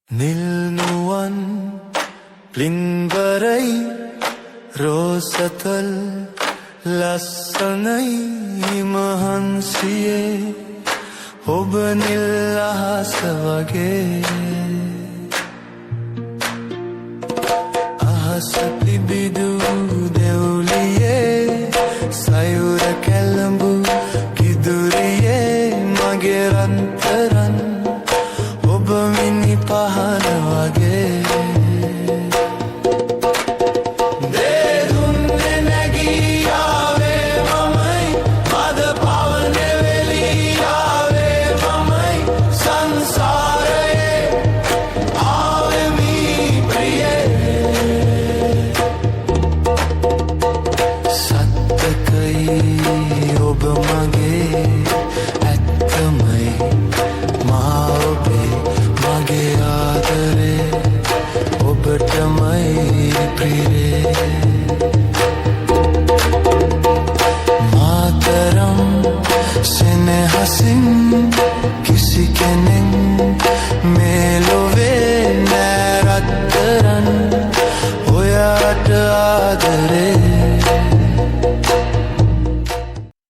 නිල්නුවන් පින්බරයි රෝසතල් ලස්සනයි මහන්සියේ ඔබ නිල් අහස වගේ අහස පිබිදු දෙව්ලියේ සයුර කැළඹු කිදුරියේ මගේ රන්තරන් ඔබ මිනි පහන වගේ දේරුන්නේ නැගී ආවේ මමයි මද පවනේ වෙලී ආවේ මමයි සංසාරයේ ආවේ මී ප්‍රියේ සත්තකයි ඔබ මගේ ඇත්තමයි මා ඔබේ මගේ ආදරේ ඔබටමයි ප්‍රියේ මාතරම් සෙනෙහසින් කිසි කෙනෙක්